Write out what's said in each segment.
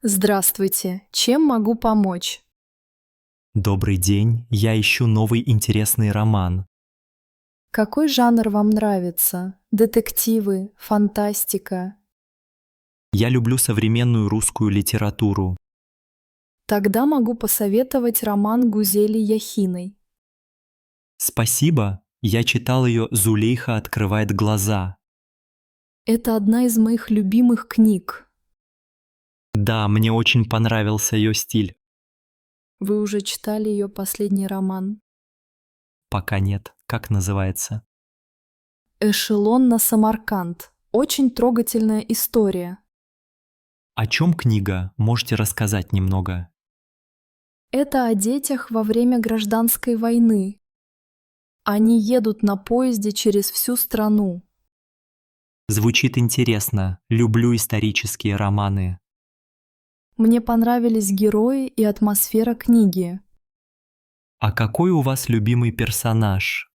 Здравствуйте, чем могу помочь? Добрый день, я ищу новый интересный роман. Какой жанр вам нравится? Детективы, фантастика? Я люблю современную русскую литературу. Тогда могу посоветовать роман Гузели Яхиной. Спасибо, я читал ее «Зулейха открывает глаза». Это одна из моих любимых книг. Да, мне очень понравился ее стиль. Вы уже читали ее последний роман? Пока нет. Как называется? «Эшелон на Самарканд». Очень трогательная история. О чем книга? Можете рассказать немного? Это о детях во время гражданской войны. Они едут на поезде через всю страну. Звучит интересно. Люблю исторические романы. Мне понравились герои и атмосфера книги. А какой у вас любимый персонаж?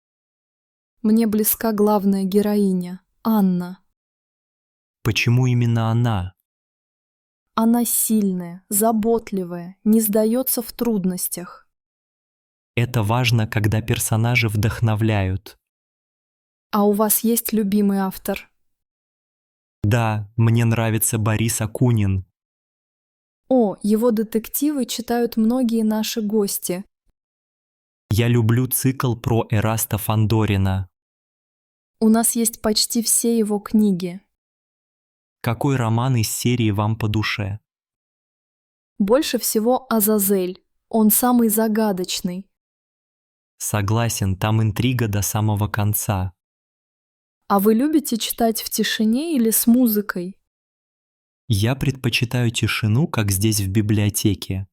Мне близка главная героиня, Анна. Почему именно она? Она сильная, заботливая, не сдается в трудностях. Это важно, когда персонажи вдохновляют. А у вас есть любимый автор? Да, мне нравится Борис Акунин. О, его детективы читают многие наши гости. Я люблю цикл про Эраста Фандорина. У нас есть почти все его книги. Какой роман из серии вам по душе? Больше всего Азазель. Он самый загадочный. Согласен, там интрига до самого конца. А вы любите читать в тишине или с музыкой? Я предпочитаю тишину, как здесь в библиотеке.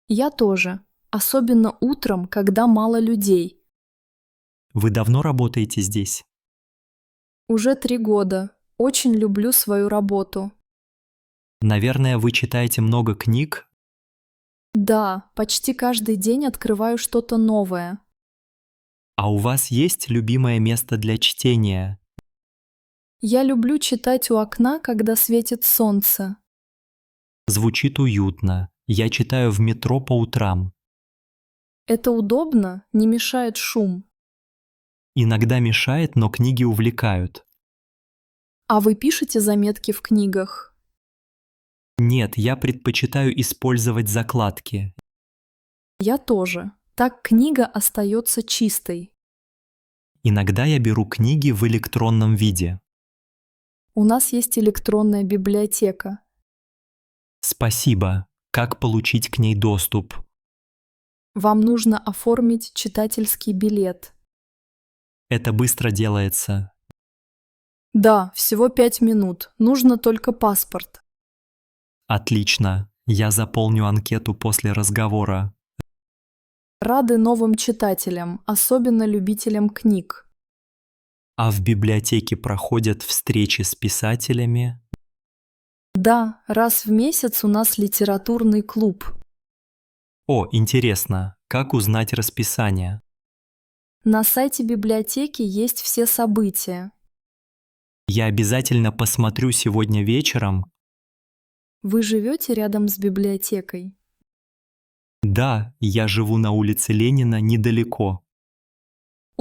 Я тоже. Особенно утром, когда мало людей. Вы давно работаете здесь? Уже 3 года. Очень люблю свою работу. Наверное, вы читаете много книг? Да, почти каждый день открываю что-то новое. А у вас есть любимое место для чтения? Я люблю читать у окна, когда светит солнце. Звучит уютно. Я читаю в метро по утрам. Это удобно, не мешает шум. Иногда мешает, но книги увлекают. А вы пишете заметки в книгах? Нет, я предпочитаю использовать закладки. Я тоже. Так книга остается чистой. Иногда я беру книги в электронном виде. У нас есть электронная библиотека. Спасибо. Как получить к ней доступ? Вам нужно оформить читательский билет. Это быстро делается. Да, всего 5 минут. Нужно только паспорт. Отлично. Я заполню анкету после разговора. Рады новым читателям, особенно любителям книг. А в библиотеке проходят встречи с писателями. Да, раз в месяц у нас литературный клуб. О, интересно. Как узнать расписание? На сайте библиотеки есть все события. Я обязательно посмотрю сегодня вечером. Вы живете рядом с библиотекой? Да, я живу на улице Ленина недалеко.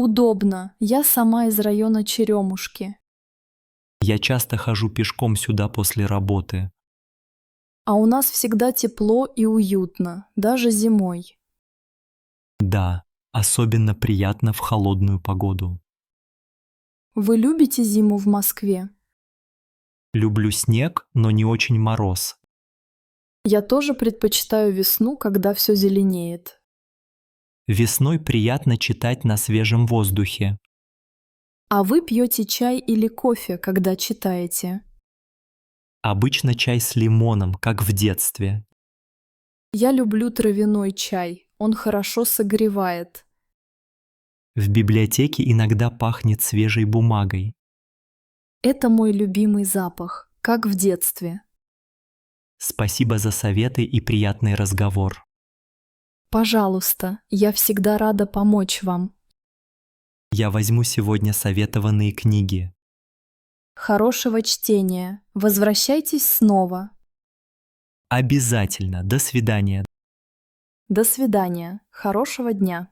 Удобно. Я сама из района Черемушки. Я часто хожу пешком сюда после работы. А у нас всегда тепло и уютно, даже зимой. Да, особенно приятно в холодную погоду. Вы любите зиму в Москве? Люблю снег, но не очень мороз. Я тоже предпочитаю весну, когда все зеленеет. Весной приятно читать на свежем воздухе. А вы пьете чай или кофе, когда читаете? Обычно чай с лимоном, как в детстве. Я люблю травяной чай. Он хорошо согревает. В библиотеке иногда пахнет свежей бумагой. Это мой любимый запах, как в детстве. Спасибо за советы и приятный разговор. Пожалуйста, я всегда рада помочь вам. Я возьму сегодня советованные книги. Хорошего чтения. Возвращайтесь снова. Обязательно. До свидания. До свидания. Хорошего дня.